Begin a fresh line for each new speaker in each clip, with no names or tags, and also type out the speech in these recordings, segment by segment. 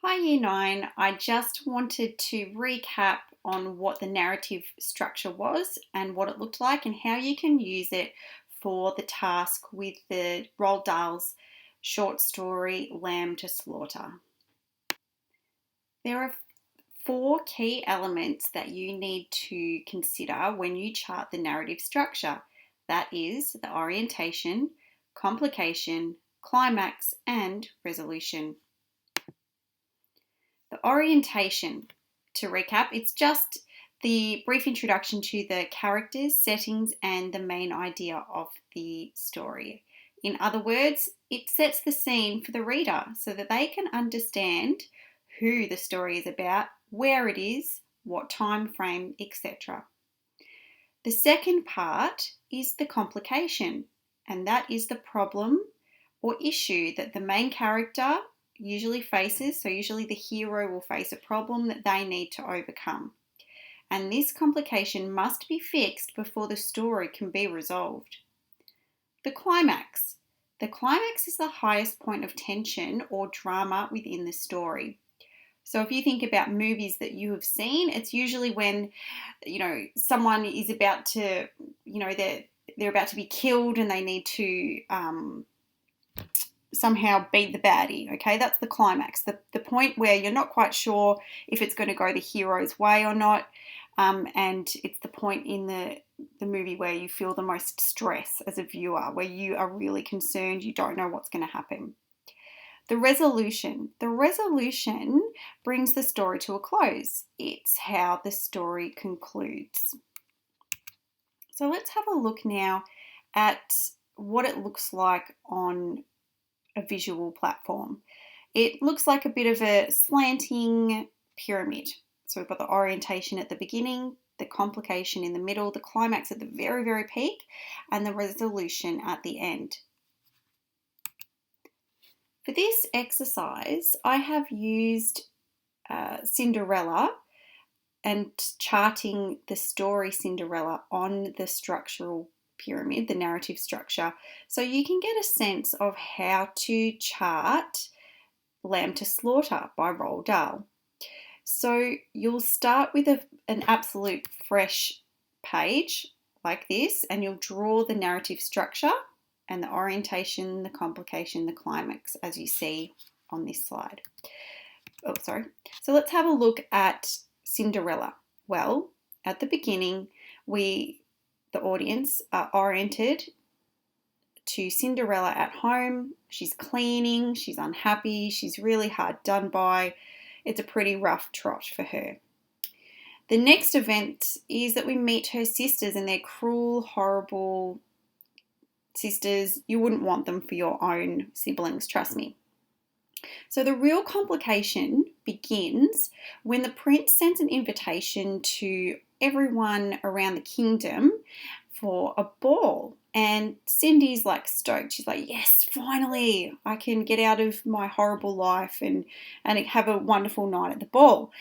Hi Year 9, I just wanted to recap on what the narrative structure was and what it looked like and how you can use it for the task with the Roald Dahl's short story Lamb to Slaughter. There are four key elements that you need to consider when you chart the narrative structure. That is the orientation, complication, climax, and resolution. The orientation, to recap, it's just the brief introduction to the characters, settings, and the main idea of the story. In other words, it sets the scene for the reader so that they can understand who the story is about, where it is, what time frame, etc. The second part is the complication, and that is the problem or issue that the main character usually faces. So usually the hero will face a problem that they need to overcome. And this complication must be fixed before the story can be resolved. The climax. The climax is the highest point of tension or drama within the story. So if you think about movies that you have seen, it's usually when, someone is about to, they're about to be killed and they need to somehow beat the baddie. Okay, that's the climax, the point where you're not quite sure if it's going to go the hero's way or not, and it's the point in the movie where you feel the most stress as a viewer, where you are really concerned, you don't know what's going to happen. The resolution brings the story to a close. It's how the story concludes. So let's have a look now at what it looks like on a visual platform. It looks like a bit of a slanting pyramid. So we've got the orientation at the beginning, the complication in the middle, the climax at the very, very peak, and the resolution at the end. For this exercise, I have used Cinderella and charting the story Cinderella on the structural pyramid, the narrative structure, so you can get a sense of how to chart Lamb to Slaughter by Roald Dahl. So you'll start with an absolute fresh page like this, and you'll draw the narrative structure and the orientation, the complication, the climax, as you see on this slide. So let's have a look at Cinderella. Well, at the beginning, the audience are oriented to Cinderella at home. She's cleaning, she's unhappy, she's really hard done by. It's a pretty rough trot for her. The next event is that we meet her sisters, and they're cruel, horrible sisters. You wouldn't want them for your own siblings, trust me. So the real complication begins when the prince sends an invitation to everyone around the kingdom for a ball. And Cindy's like stoked. She's like, yes, finally, I can get out of my horrible life and have a wonderful night at the ball.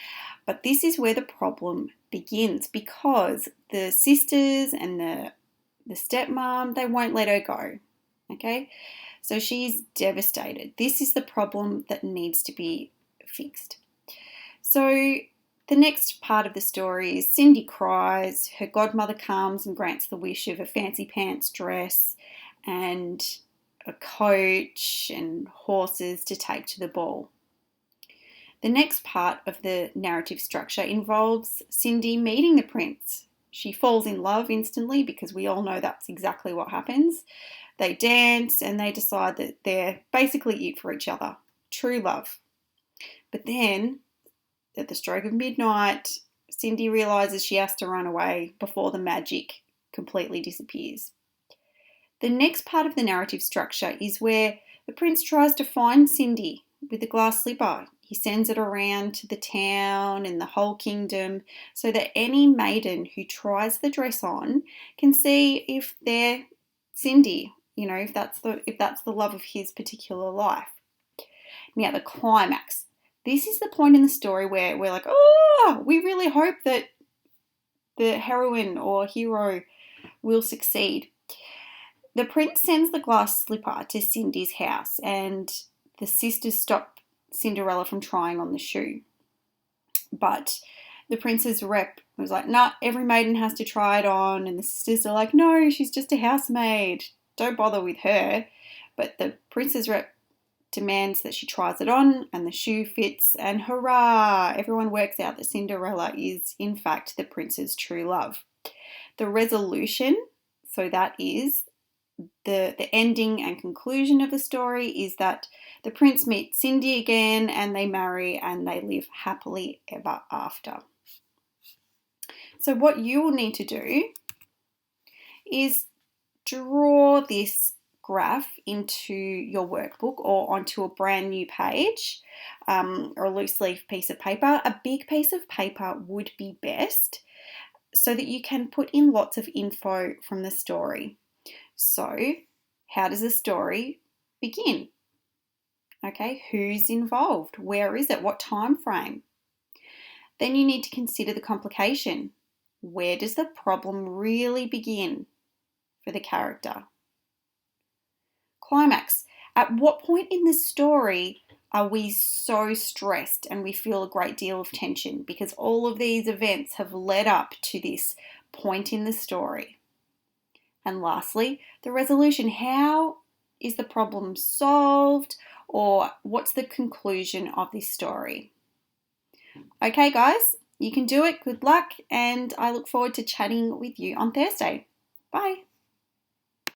But this is where the problem begins, because the sisters and the stepmom, they won't let her go. Okay? So she's devastated. This is the problem that needs to be fixed. So the next part of the story is Cindy cries, her godmother comes and grants the wish of a fancy pants dress and a coach and horses to take to the ball. The next part of the narrative structure involves Cindy meeting the prince. She falls in love instantly, because we all know that's exactly what happens. They dance and they decide that they're basically it for each other. True love. But then, at the stroke of midnight, Cindy realises she has to run away before the magic completely disappears. The next part of the narrative structure is where the prince tries to find Cindy with the glass slipper. He sends it around to the town and the whole kingdom so that any maiden who tries the dress on can see if they're Cindy, if that's the love of his particular life. Now, the climax. This is the point in the story where we're like, oh, we really hope that the heroine or hero will succeed. The prince sends the glass slipper to Cindy's house, and the sisters stop Cinderella from trying on the shoe. But the prince's rep was like, nah, every maiden has to try it on. And the sisters are like, no, she's just a housemaid. Don't bother with her. But the prince's rep demands that she tries it on and the shoe fits, and hurrah! Everyone works out that Cinderella is, in fact, the prince's true love. The resolution, so that is the ending and conclusion of the story, is that the prince meets Cindy again and they marry and they live happily ever after. So what you will need to do is draw this graph into your workbook or onto a brand new page or a loose leaf piece of paper. A big piece of paper would be best so that you can put in lots of info from the story. So, how does the story begin? Okay, who's involved? Where is it? What time frame? Then you need to consider the complication. Where does the problem really begin for the character? Climax. At what point in the story are we so stressed and we feel a great deal of tension because all of these events have led up to this point in the story? And lastly, the resolution. How is the problem solved, or what's the conclusion of this story? Okay, guys, you can do it. Good luck, and I look forward to chatting with you on Thursday. Bye.